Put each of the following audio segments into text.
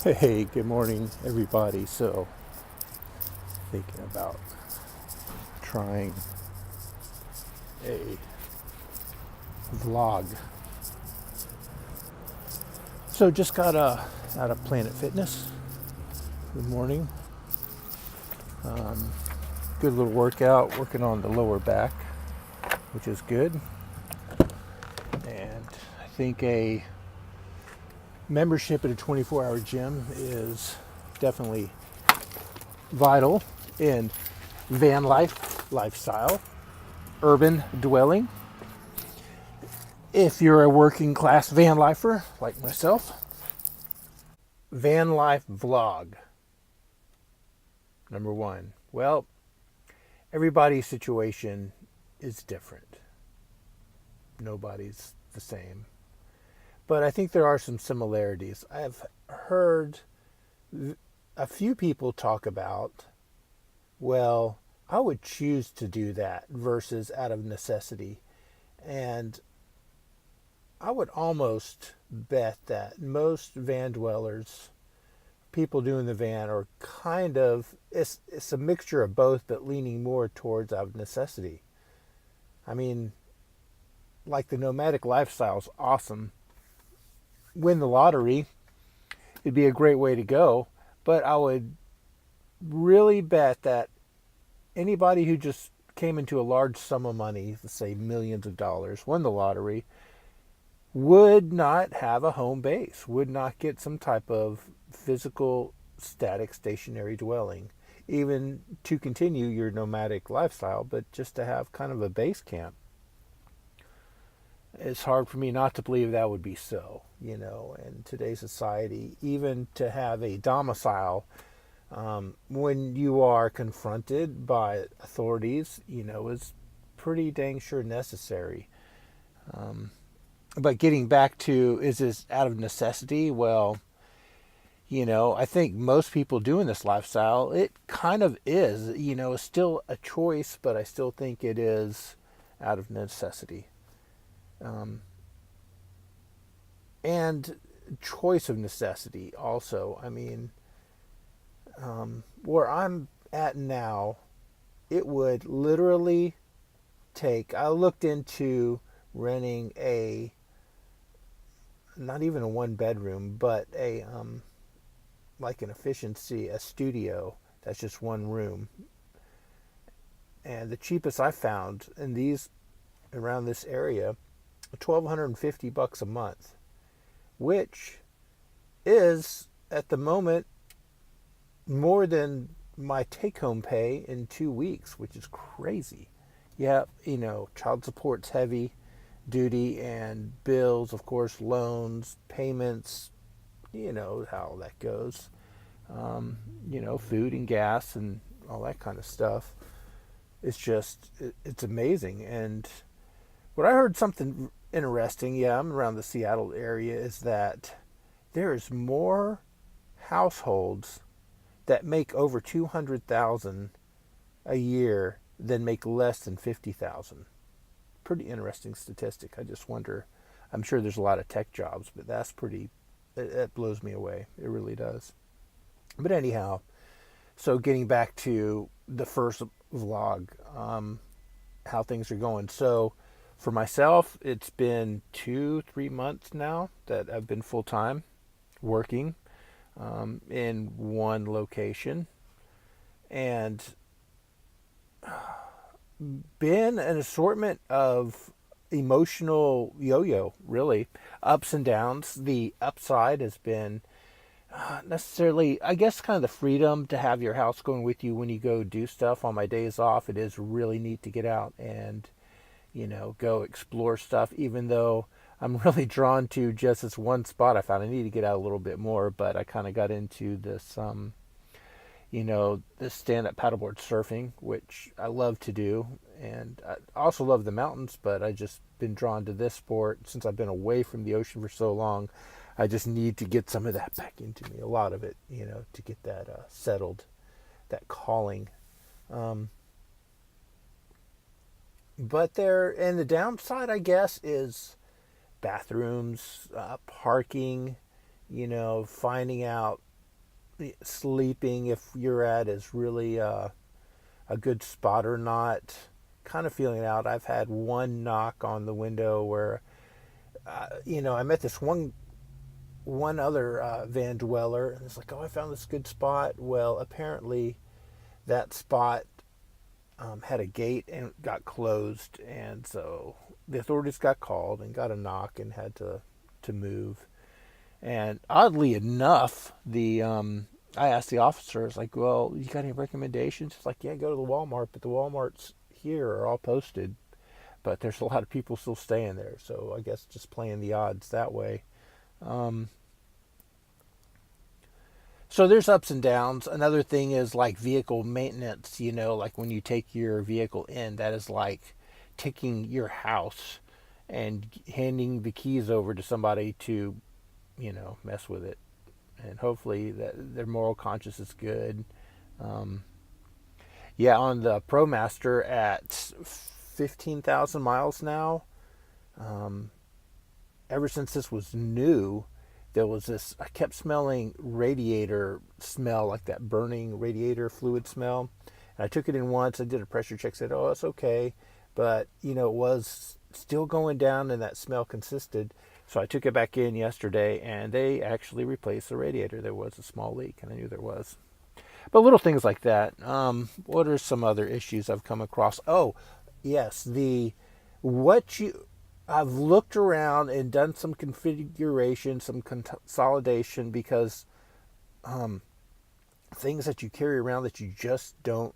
Hey, good morning, everybody. So, thinking about trying a vlog. So, just got out of Planet Fitness. Good morning. Good little workout, working on the lower back, which is good. And I think a membership at a 24-hour gym is definitely vital in van life, lifestyle, urban dwelling. If you're a working class van lifer like myself, van life vlog number one. Well, everybody's situation is different. Nobody's the same. But I think there are some similarities. I've heard a few people talk about, well, I would choose to do that versus out of necessity. And I would almost bet that most van dwellers, people doing the van, are kind of, it's a mixture of both, but leaning more towards out of necessity. I mean, like the nomadic lifestyle is awesome. Win the lottery, it'd be a great way to go. But I would really bet that anybody who just came into a large sum of money, let's say millions of dollars, won the lottery, would not have a home base, would not get some type of physical, static, stationary dwelling, even to continue your nomadic lifestyle, but just to have kind of a base camp. It's hard for me not to believe that would be so, in today's society, even to have a domicile when you are confronted by authorities, is pretty dang sure necessary. But getting back to, is this out of necessity? Well, I think most people doing this lifestyle, it kind of is, it's still a choice, but I still think it is out of necessity. And choice of necessity also. I mean, where I'm at now, it would literally take, I looked into renting not even a one bedroom, but like an efficiency, a studio that's just one room. And the cheapest I found in these, around this area, $1,250 a month, which is at the moment more than my take-home pay in 2 weeks, which is crazy. Yeah, child support's heavy duty, and bills, of course, loans, payments, how that goes. Food and gas and all that kind of stuff. It's amazing. And what I heard something interesting, yeah, I'm around the Seattle area, is that there's more households that make over 200,000 a year than make less than 50,000. Pretty interesting statistic. I just wonder, I'm sure there's a lot of tech jobs, but that blows me away. It really does. But anyhow, so getting back to the first vlog, how things are going. So for myself, it's been 2-3 months now that I've been full time working in one location, and been an assortment of emotional yo-yo, really, ups and downs. The upside has been necessarily, I guess, kind of the freedom to have your house going with you when you go do stuff. On my days off, it is really neat to get out and go explore stuff, even though I'm really drawn to just this one spot. I found I need to get out a little bit more, but I kind of got into this stand-up paddleboard surfing, which I love to do, and I also love the mountains, but I just been drawn to this sport since I've been away from the ocean for so long. I just need to get some of that back into me, a lot of it, to get that settled, that calling. Um, but and the downside, I guess, is bathrooms, parking, finding out sleeping if you're at is really a good spot or not. Kind of feeling it out. I've had one knock on the window where, I met this one other van dweller, and it's like, oh, I found this good spot. Well, apparently that spot had a gate and got closed, and so the authorities got called and got a knock and had to move. And oddly enough, the I asked the officers, like, well, you got any recommendations? It's like, yeah, go to the Walmart, but the Walmarts here are all posted, but there's a lot of people still staying there. So I guess just playing the odds that way. Um, so there's ups and downs. Another thing is like vehicle maintenance, like when you take your vehicle in, that is like taking your house and handing the keys over to somebody to, mess with it. And hopefully that their moral conscience is good. Um, yeah, on the Promaster at 15,000 miles now, um, ever since this was new, there was this, I kept smelling radiator smell, like that burning radiator fluid smell. And I took it in once, I did a pressure check, said, oh, it's okay. But, it was still going down and that smell consisted. So I took it back in yesterday and they actually replaced the radiator. There was a small leak and I knew there was. But little things like that. What are some other issues I've come across? Oh, yes, what you I've looked around and done some configuration, some consolidation, because things that you carry around that you just don't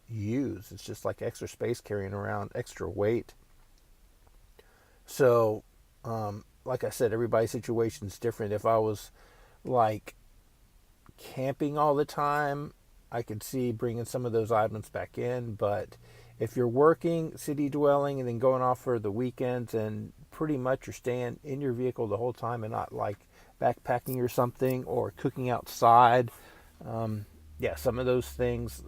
use. It's just like extra space carrying around extra weight. So, like I said, everybody's situation is different. If I was like camping all the time, I could see bringing some of those items back in. But if you're working, city dwelling, and then going off for the weekends, and pretty much you're staying in your vehicle the whole time and not like backpacking or something or cooking outside, yeah, some of those things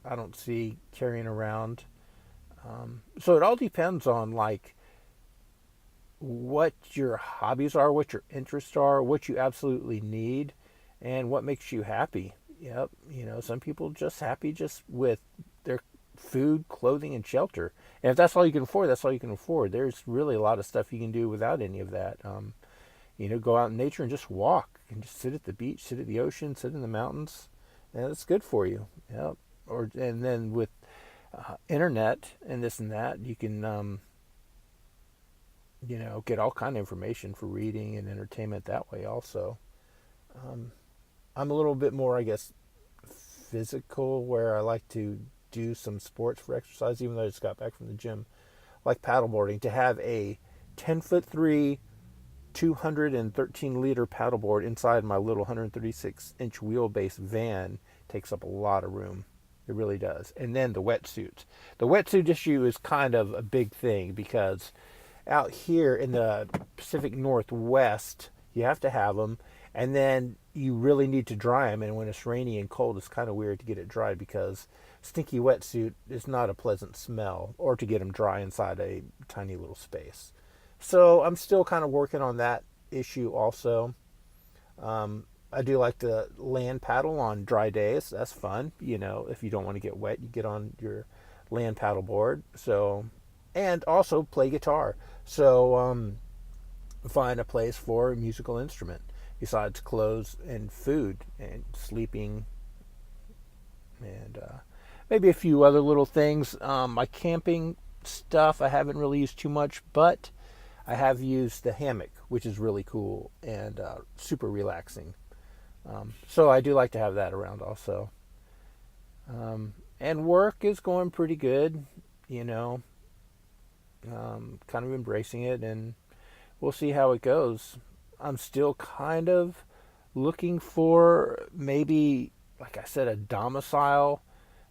I don't see carrying around. So it all depends on like what your hobbies are, what your interests are, what you absolutely need, and what makes you happy. Yep, some people just happy just with their food, clothing, and shelter. And if that's all you can afford, that's all you can afford. There's really a lot of stuff you can do without any of that. Go out in nature and just walk and just sit at the beach, sit at the ocean, sit in the mountains, and it's good for you. Yep. And then with internet and this and that, you can get all kind of information for reading and entertainment that way also. I'm a little bit more, I guess, physical, where I like to do some sports for exercise, even though I just got back from the gym, like paddleboarding. To have a 10'3", 213 liter paddleboard inside my little 136-inch wheelbase van takes up a lot of room. It really does. And then the wetsuits. The wetsuit issue is kind of a big thing because out here in the Pacific Northwest, you have to have them, and then you really need to dry them. And when it's rainy and cold, it's kind of weird to get it dried because stinky wetsuit is not a pleasant smell, or to get them dry inside a tiny little space. So I'm still kind of working on that issue also. I do like to land paddle on dry days. That's fun. If you don't want to get wet, you get on your land paddle board. So, and also play guitar. So, find a place for a musical instrument besides clothes and food and sleeping, and maybe a few other little things. My camping stuff I haven't really used too much, but I have used the hammock, which is really cool and super relaxing. So I do like to have that around also. And work is going pretty good, kind of embracing it, and we'll see how it goes. I'm still kind of looking for maybe, like I said, a domicile,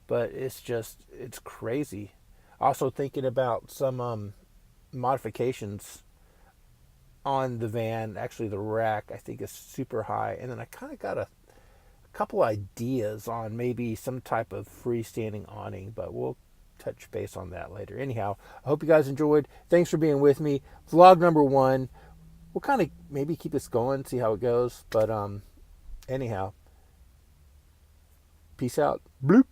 but it's crazy. Also thinking about some modifications on the van. Actually, the rack I think is super high, and then I kind of got a couple ideas on maybe some type of freestanding awning, but we'll touch base on that later. Anyhow, I hope you guys enjoyed. Thanks for being with me. Vlog number 1. We'll kind of maybe keep this going, see how it goes. But anyhow, Peace out. Bloop.